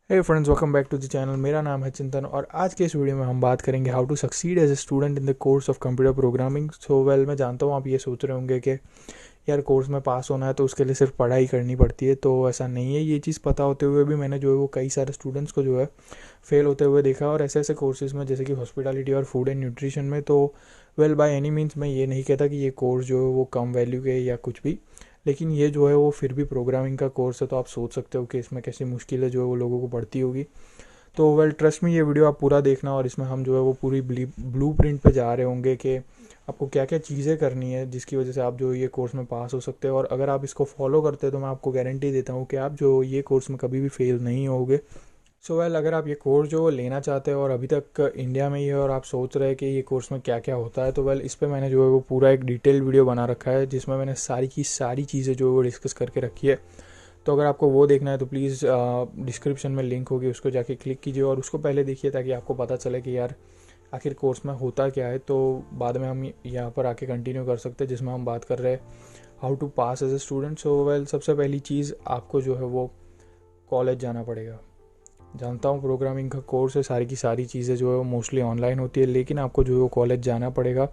Hey friends, welcome back to the channel. मेरा नाम है चिंतन और आज के इस वीडियो में हम बात करेंगे how to succeed as a student in the course of computer programming. So well, मैं जानता हूँ आप ये सोच रहे होंगे कि यार कोर्स में पास होना है तो उसके लिए सिर्फ पढ़ाई करनी पड़ती है। तो ऐसा नहीं है। ये चीज़ पता होते हुए भी मैंने जो है वो कई सारे स्टूडेंट्स को जो है फेल होते हुए देखा। और ऐसे ऐसे कोर्सेज़ में जैसे कि हॉस्पिटैलिटी और फूड एंड न्यूट्रिशन में तो वेल बाय एनी मीन्स मैं ये नहीं कहता कि ये कोर्स जो है वो कम वैल्यू के या कुछ भी, लेकिन ये जो है वो फिर भी प्रोग्रामिंग का कोर्स है। तो आप सोच सकते हो कि इसमें कैसी मुश्किलें जो है वो लोगों को पड़ती होगी। तो वेल ट्रस्ट में ये वीडियो आप पूरा देखना और इसमें हम जो है वो पूरी ब्लू प्रिंट पे जा रहे होंगे कि आपको क्या क्या चीज़ें करनी है जिसकी वजह से आप जो ये कोर्स में पास हो सकते हैं। और अगर आप इसको फॉलो करते हैं तो मैं आपको गारंटी देता हूँ कि आप जो ये कोर्स में कभी भी फेल नहीं होगे। सो वेल, अगर आप ये कोर्स जो लेना चाहते हैं और अभी तक इंडिया में ही है और आप सोच रहे हैं कि ये कोर्स में क्या क्या होता है, तो वेल इस पर मैंने जो है वो पूरा एक डिटेल वीडियो बना रखा है जिसमें मैंने सारी की सारी चीज़ें जो है वो डिस्कस करके रखी है। तो अगर आपको वो देखना है तो प्लीज़ डिस्क्रिप्शन में लिंक होगी, उसको जाके क्लिक कीजिए और उसको पहले देखिए ताकि आपको पता चले कि यार आखिर कोर्स में होता क्या है। तो बाद में हम यहाँ पर आके कंटिन्यू कर सकते हैं जिसमें हम बात कर रहे हैं how to pass as a student. So well, सबसे पहली चीज़ आपको जो है वो कॉलेज जाना पड़ेगा। जानता हूँ प्रोग्रामिंग का कोर्स है, सारी की सारी चीज़ें जो है वो मोस्टली ऑनलाइन होती है, लेकिन आपको जो है वो कॉलेज जाना पड़ेगा।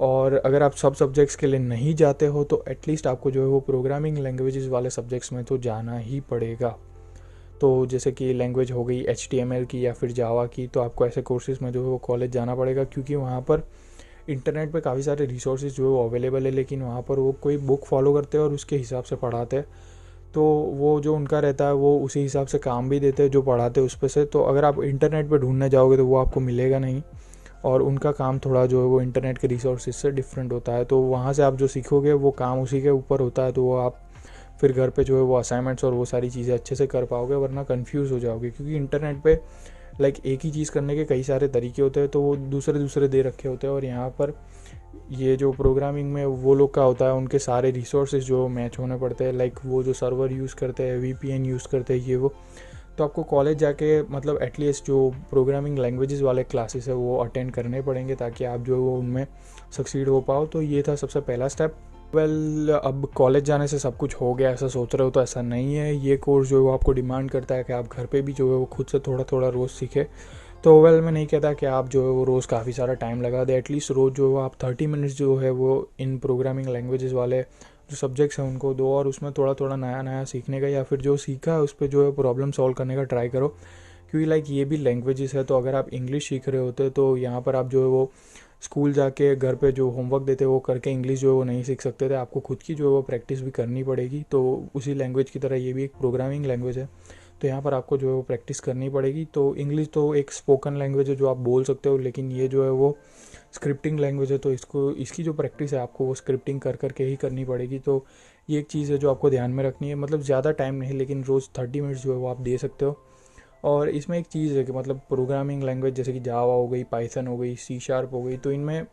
और अगर आप सब सब्जेक्ट्स के लिए नहीं जाते हो तो एटलीस्ट आपको जो है वो प्रोग्रामिंग लैंग्वेजेस वाले सब्जेक्ट्स में तो जाना ही पड़ेगा। तो जैसे कि लैंग्वेज हो गई HTML की या फिर जावा की, तो आपको ऐसे कोर्सेज़ में जो है वो कॉलेज जाना पड़ेगा, क्योंकि वहाँ पर इंटरनेट पे काफ़ी सारे रिसोर्सेज जो है वो अवेलेबल है, लेकिन वहाँ पर वो कोई बुक फॉलो करते हैं और उसके हिसाब से पढ़ाते हैं। तो वो जो उनका रहता है वो उसी हिसाब से काम भी देते हैं जो पढ़ाते हैं उस पर से। तो अगर आप इंटरनेट पे ढूंढने जाओगे तो वो आपको मिलेगा नहीं। और उनका काम थोड़ा जो है वो इंटरनेट के रिसोर्सेज से डिफरेंट होता है। तो वहाँ से आप जो सीखोगे वो काम उसी के ऊपर होता है। तो वो आप फिर घर पे जो है वो असाइनमेंट्स और वो सारी चीज़ें अच्छे से कर पाओगे, वरना कंफ्यूज हो जाओगे, क्योंकि इंटरनेट पे लाइक एक ही चीज़ करने के कई सारे तरीके होते हैं, तो वो दूसरे दूसरे दे रखे होते हैं। और यहाँ पर ये जो प्रोग्रामिंग में वो लोग का होता है, उनके सारे रिसोर्सेज जो मैच होने पड़ते हैं, लाइक वो जो सर्वर यूज़ करते हैं, VPN यूज़ करते हैं, ये वो। तो आपको कॉलेज जाके मतलब एटलीस्ट जो प्रोग्रामिंग लैंग्वेजेस वाले क्लासेस है वो अटेंड करने पड़ेंगे ताकि आप जो है वो उनमें सक्सीड हो पाओ। तो ये था सबसे पहला स्टेप। वेल, अब कॉलेज जाने से सब कुछ हो गया ऐसा सोच रहे हो तो ऐसा नहीं है। ये कोर्स जो है वो आपको डिमांड करता है कि आप घर पे भी जो है वो खुद से थोड़ा थोड़ा रोज़ सीखे। तो वेल, मैं नहीं कहता कि आप जो है वो रोज़ काफ़ी सारा टाइम लगा दे। एटलीस्ट रोज़ जो है वो आप 30 मिनट्स जो है वो इन प्रोग्रामिंग लैंग्वेजेस वाले जो सब्जेक्ट्स हैं उनको दो, और उसमें थोड़ा थोड़ा नया नया सीखने का या फिर जो सीखा है उस पर जो है प्रॉब्लम सॉल्व करने का ट्राई करो। क्योंकि लाइक ये भी लैंग्वेजेस है, तो अगर आप इंग्लिश सीख रहे होते तो यहाँ पर आप जो है वो स्कूल जाके घर पे जो होमवर्क देते वो करके इंग्लिश जो है वो नहीं सीख सकते थे। आपको खुद की जो है वो प्रैक्टिस भी करनी पड़ेगी। तो उसी लैंग्वेज की तरह ये भी एक प्रोग्रामिंग लैंग्वेज है, तो यहाँ पर आपको जो है वो प्रैक्टिस करनी पड़ेगी। तो इंग्लिश तो एक स्पोकन लैंग्वेज है जो आप बोल सकते हो, लेकिन ये जो है वो स्क्रिप्टिंग लैंग्वेज है, तो इसको इसकी जो प्रैक्टिस है आपको वो स्क्रिप्टिंग कर करके ही करनी पड़ेगी। तो ये एक चीज़ है जो आपको ध्यान में रखनी है। मतलब ज़्यादा टाइम नहीं, लेकिन रोज़ 30 मिनट्स जो है वो आप दे सकते हो। और इसमें एक चीज़ है कि मतलब प्रोग्रामिंग लैंग्वेज जैसे कि जावा हो गई, पाइथन हो गई, C# हो गई, तो इनमें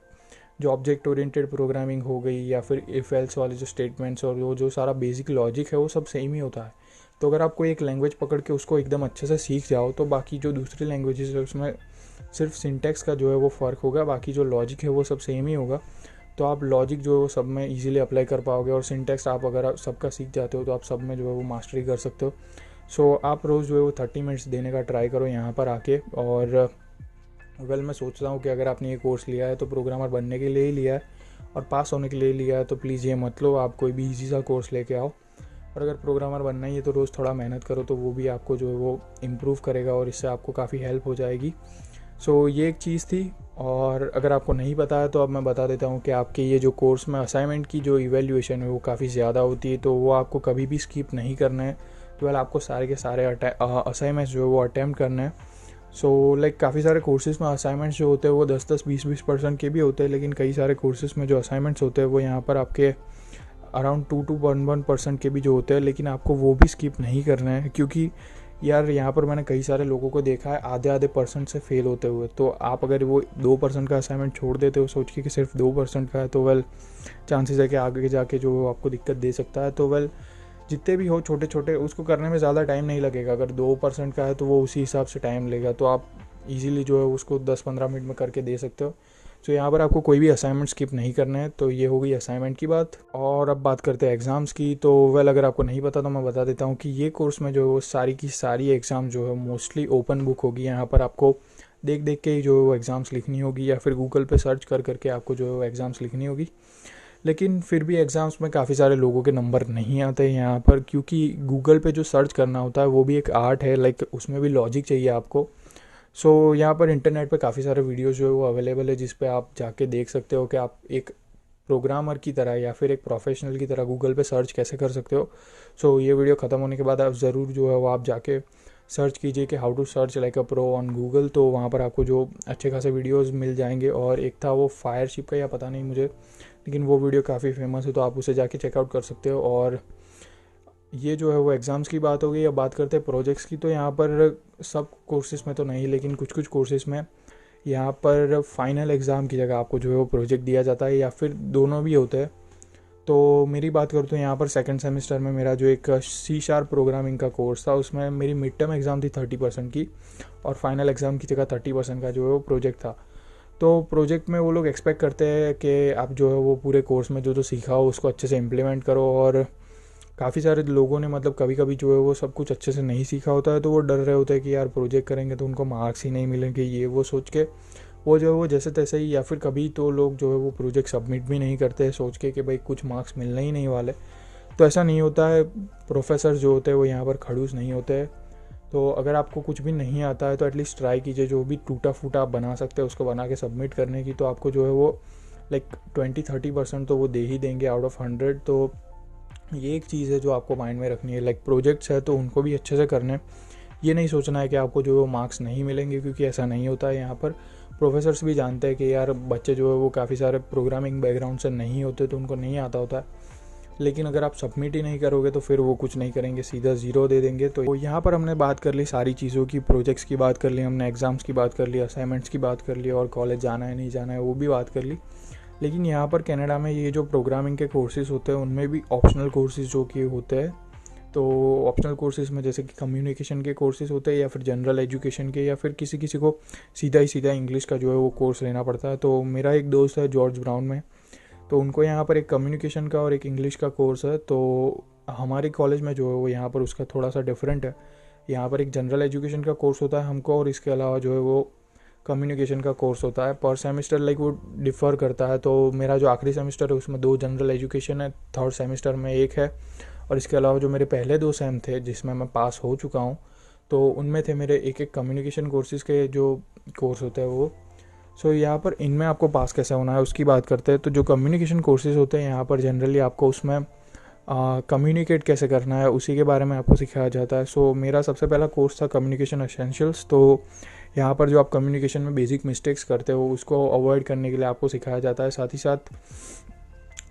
जो ऑब्जेक्ट ओरिएंटेड प्रोग्रामिंग हो गई या फिर इफ एल्स वाले जो स्टेटमेंट्स और वो जो सारा बेसिक लॉजिक है वो सब सेम ही होता है। तो अगर आप कोई एक लैंग्वेज पकड़ के उसको एकदम अच्छे से सीख जाओ तो बाकी जो दूसरी लैंग्वेजेस है उसमें सिर्फ सिंटेक्स का जो है वो फ़र्क होगा, बाकी जो लॉजिक है वो सब सेम ही होगा। तो आप लॉजिक जो है वो सब में इजीली अप्लाई कर पाओगे, और सिंटेक्स आप अगर आप सबका सीख जाते हो तो आप सब में जो है वो मास्टरी कर सकते हो। सो आप रोज़ जो है वो 30 मिनट्स देने का ट्राई करो यहाँ पर आके। और वेल, मैं सोचता हूँ कि अगर आपने ये कोर्स लिया है तो प्रोग्रामर बनने के लिए ही लिया है और पास होने के लिए लिया है, तो प्लीज़ ये मत लो, आप कोई भी इजी सा कोर्स लेके आओ। और अगर प्रोग्रामर बनना ही है तो रोज़ थोड़ा मेहनत करो, तो वो भी आपको जो है वो इम्प्रूव करेगा और इससे आपको काफ़ी हेल्प हो जाएगी। सो ये एक चीज़ थी। और अगर आपको नहीं पता है तो अब मैं बता देता हूँ कि आपके ये जो कोर्स में असाइनमेंट की जो इवैल्यूएशन है वो काफ़ी ज़्यादा होती है, तो वो आपको कभी भी स्किप नहीं करना है। तो वेल, आपको सारे के सारे असाइनमेंट्स जो है वो अटैम्प्ट करना है। सो लाइक काफ़ी सारे कोर्सेज़ में असाइनमेंट्स जो होते हैं वो 10-10, 20-20% के भी होते हैं, लेकिन कई सारे कोर्सेज़ में जो असाइनमेंट्स होते हैं वो यहाँ पर आपके अराउंड 2-1% के भी जो होते हैं, लेकिन आपको वो भी स्किप नहीं करना है। क्योंकि यार यहाँ पर मैंने कई सारे लोगों को देखा है आधे आधे परसेंट से फेल होते हुए। तो आप अगर वो 2% का असाइनमेंट छोड़ देते हो सोच के कि सिर्फ 2% का है, तो वेल चांसेस है कि आगे जाके जो आपको दिक्कत दे सकता है। तो वेल, जितने भी हो छोटे छोटे उसको करने में ज़्यादा टाइम नहीं लगेगा। अगर 2% का है तो वो उसी हिसाब से टाइम लेगा, तो आप इजीली जो है उसको 10-15 मिनट में करके दे सकते हो। तो यहाँ पर आपको कोई भी असाइनमेंट स्किप नहीं करना है। तो ये हो गई असाइनमेंट की बात। और अब बात करते हैं एग्ज़ाम्स की। तो वेल, अगर आपको नहीं पता तो मैं बता देता हूँ कि ये कोर्स में जो है वो सारी की सारी एग्ज़ाम जो है मोस्टली ओपन बुक होगी। यहाँ पर आपको देख देख के ही जो है वो एग्ज़ाम्स लिखनी होगी, या फिर गूगल पे सर्च कर करके आपको जो है वो एग्ज़ाम्स लिखनी होगी। लेकिन फिर भी एग्ज़ाम्स में काफ़ी सारे लोगों के नंबर नहीं आते हैं यहाँ पर, क्योंकि गूगल पे जो सर्च करना होता है वो भी एक आर्ट है, लाइक उसमें भी लॉजिक चाहिए आपको। सो यहाँ पर इंटरनेट पे काफ़ी सारे वीडियोस जो है वो अवेलेबल है, जिस पे आप जाके देख सकते हो कि आप एक प्रोग्रामर की तरह या फिर एक प्रोफेशनल की तरह गूगल पे सर्च कैसे कर सकते हो। सो ये वीडियो ख़त्म होने के बाद आप ज़रूर जो है वो आप जाके सर्च कीजिए कि how to search like a pro on Google. तो वहाँ पर आपको जो अच्छे खासे वीडियोस मिल जाएंगे। और एक था वो फायरशिप का, या पता नहीं मुझे, लेकिन वो वीडियो काफ़ी फेमस है, तो आप उसे जाके चेकआउट कर सकते हो। और ये जो है वो एग्ज़ाम्स की बात हो गई। अब बात करते हैं प्रोजेक्ट्स की। तो यहाँ पर सब कोर्सेज़ में तो नहीं, लेकिन कुछ कुछ कोर्सेज़ में यहाँ पर फाइनल एग्ज़ाम की जगह आपको जो है वो प्रोजेक्ट दिया जाता है, या फिर दोनों भी होते हैं। तो मेरी बात करूँ तो यहाँ पर सेकंड सेमेस्टर में मेरा जो एक C# प्रोग्रामिंग का कोर्स था, उसमें मेरी मिड टर्म एग्ज़ाम थी 30% की, और फाइनल एग्ज़ाम की जगह 30% का जो है वो प्रोजेक्ट था। तो प्रोजेक्ट में वो लोग एक्सपेक्ट करते हैं कि आप जो है वो पूरे कोर्स में जो जो सीखा हो उसको अच्छे से इम्प्लीमेंट करो। और काफ़ी सारे लोगों ने मतलब कभी कभी जो है वो सब कुछ अच्छे से नहीं सीखा होता है, तो वो डर रहे होते हैं कि यार प्रोजेक्ट करेंगे तो उनको मार्क्स ही नहीं मिलेंगे, ये वो सोच के वो जो है वो जैसे तैसे ही, या फिर कभी तो लोग जो है वो प्रोजेक्ट सबमिट भी नहीं करते हैं सोच के कि भाई कुछ मार्क्स मिलने ही नहीं वाले। तो ऐसा नहीं होता है। प्रोफेसर जो होते हैं वो यहाँ पर खड़ूस नहीं होते हैं। तो अगर आपको कुछ भी नहीं आता है तो एटलीस्ट ट्राई कीजिए, जो भी टूटा फूटा आप बना सकते हैं उसको बना के सबमिट करने की। तो आपको जो है वो लाइक 20-30% तो वो दे ही देंगे आउट ऑफ 100। तो ये एक चीज़ है जो आपको माइंड में रखनी है। लाइक प्रोजेक्ट्स है तो उनको भी अच्छे से करने, ये नहीं सोचना है कि आपको जो है वो मार्क्स नहीं मिलेंगे, क्योंकि ऐसा नहीं होता है। यहाँ पर प्रोफेसर्स भी जानते हैं कि यार बच्चे जो है वो काफ़ी सारे प्रोग्रामिंग बैकग्राउंड से नहीं होते, तो उनको नहीं आता होता है। लेकिन अगर आप सबमिट ही नहीं करोगे तो फिर वो कुछ नहीं करेंगे, सीधा 0 दे देंगे। तो यहाँ पर हमने बात कर ली सारी चीज़ों की, प्रोजेक्ट्स की बात कर ली हमने, एग्ज़ाम्स की बात कर ली, असाइनमेंट्स की बात कर ली, और कॉलेज जाना है नहीं जाना है वो भी बात कर ली। लेकिन यहाँ पर कनाडा में ये जो प्रोग्रामिंग के कोर्सेज़ होते हैं उनमें भी ऑप्शनल कोर्सेज़ जो कि होते हैं। तो ऑप्शनल कोर्सेज़ में जैसे कि कम्युनिकेशन के कोर्सेज़ होते हैं, या फिर जनरल एजुकेशन के, या फिर किसी किसी को सीधा इंग्लिश का जो है वो कोर्स लेना पड़ता है। तो मेरा एक दोस्त है जॉर्ज ब्राउन में, तो उनको यहाँ पर एक कम्युनिकेशन का और एक इंग्लिश का कोर्स है। तो हमारे कॉलेज में जो है वो यहाँ पर उसका थोड़ा सा डिफरेंट है। यहाँ पर एक जनरल एजुकेशन का कोर्स होता है हमको, और इसके अलावा जो है वो कम्युनिकेशन का कोर्स होता है। पर सेमेस्टर लाइक वो डिफ़र करता है। तो मेरा जो आखिरी सेमेस्टर है उसमें 2 जनरल एजुकेशन है, थर्ड सेमेस्टर में 1 है, और इसके अलावा जो मेरे पहले 2 सेम थे जिसमें मैं पास हो चुका हूँ, तो उनमें थे मेरे एक कम्युनिकेशन कोर्सेज़ के जो कोर्स होते हैं वो। सो यहाँ पर इनमें आपको पास कैसे होना है उसकी बात करते हैं। तो जो कम्युनिकेशन कोर्सेज़ होते हैं यहाँ पर जनरली आपको उसमें कम्युनिकेट कैसे करना है उसी के बारे में आपको सिखाया जाता है। सो मेरा सबसे पहला कोर्स था कम्युनिकेशन एसेंशियल्स। तो यहाँ पर जो आप कम्युनिकेशन में बेसिक मिस्टेक्स करते हो उसको अवॉइड करने के लिए आपको सिखाया जाता है। साथ ही साथ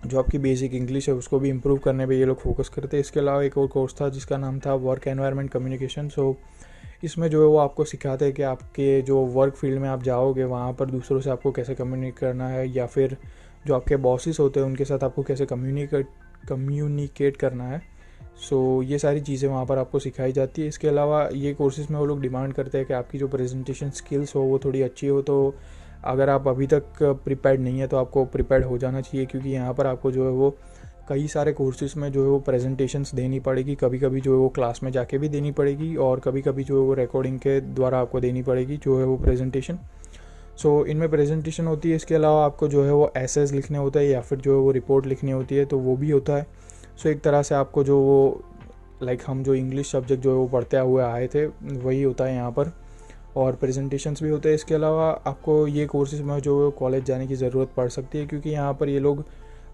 जो आपकी बेसिक इंग्लिश है उसको भी इम्प्रूव करने पे ये लोग फोकस करते हैं। इसके अलावा एक और कोर्स था जिसका नाम था वर्क एनवायरनमेंट कम्युनिकेशन। सो इसमें जो है वो आपको सिखाते हैं कि आपके जो वर्क फील्ड में आप जाओगे वहाँ पर दूसरों से आपको कैसे कम्युनिकेट करना है, या फिर जो आपके बॉसेस होते हैं उनके साथ आपको कैसे कम्युनिकेट करना है। सो ये सारी चीज़ें वहाँ पर आपको सिखाई जाती है। इसके अलावा ये कोर्सेज़ में वो लोग डिमांड करते हैं कि आपकी जो प्रेजेंटेशन स्किल्स हो वो थोड़ी अच्छी हो। तो अगर आप अभी तक प्रिपेयर्ड नहीं है तो आपको प्रिपेयर्ड हो जाना चाहिए, क्योंकि यहाँ पर आपको जो है वो कई सारे कोर्सेज़ में जो है वो प्रेजेंटेशंस देनी पड़ेगी। कभी कभी जो है वो क्लास में जाके भी देनी पड़ेगी, और कभी कभी जो है वो रिकॉर्डिंग के द्वारा आपको देनी पड़ेगी जो है वो प्रेजेंटेशन। सो इनमें प्रेजेंटेशन होती है। इसके अलावा आपको जो है वो एसेस लिखने होते हैं, या फिर जो है वो रिपोर्ट लिखनी होती है, तो वो भी होता है। सो एक तरह से आपको जो वो लाइक हम जो इंग्लिश सब्जेक्ट जो है वो पढ़ते हुए आए थे वही होता है यहाँ पर, और प्रेजेंटेशंस भी होते हैं। इसके अलावा आपको ये कोर्सेज में जो कॉलेज जाने की ज़रूरत पड़ सकती है, क्योंकि यहाँ पर ये लोग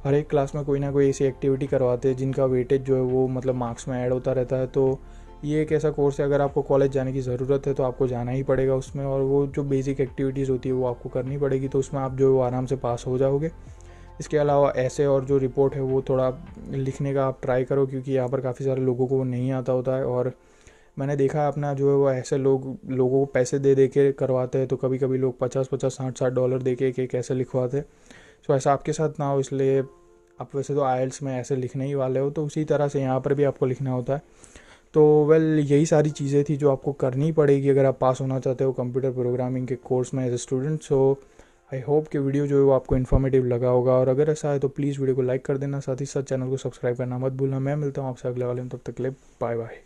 हर एक क्लास में कोई ना कोई ऐसी एक्टिविटी करवाते हैं जिनका वेटेज जो है वो मतलब मार्क्स में ऐड होता रहता है। तो ये एक ऐसा कोर्स है, अगर आपको कॉलेज जाने की ज़रूरत है तो आपको जाना ही पड़ेगा उसमें, और वो जो बेसिक एक्टिविटीज़ होती है वो आपको करनी पड़ेगी। तो उसमें आप जो है वो आराम से पास हो जाओगे। इसके अलावा ऐसे और जो रिपोर्ट है वो थोड़ा लिखने का आप ट्राई करो, क्योंकि यहाँ पर काफ़ी सारे लोगों को वो नहीं आता होता है। और मैंने देखा है अपना जो है वो ऐसे लोगों को पैसे दे दे के करवाते हैं। तो कभी कभी लोग 50-50 60-60 डॉलर दे के एक ऐसे लिखवाते हैं। सो ऐसा आपके साथ ना हो, इसलिए आप वैसे तो आइल्स में ऐसे लिखने ही वाले हो, तो उसी तरह से यहाँ पर भी आपको लिखना होता है। तो वेल यही सारी चीज़ें थी जो आपको करनी पड़ेगी अगर आप पास होना चाहते हो कंप्यूटर प्रोग्रामिंग के कोर्स में as a student. So I hope कि वीडियो जो है वो आपको इन्फॉर्मेटिव लगा होगा, और अगर ऐसा है तो प्लीज़ वीडियो को लाइक कर देना, साथ ही साथ चैनल को सब्सक्राइब करना मत भूलना। मैं मिलता हूँ आपसे अगले वाले में, तब तक के लिए बाय बाय।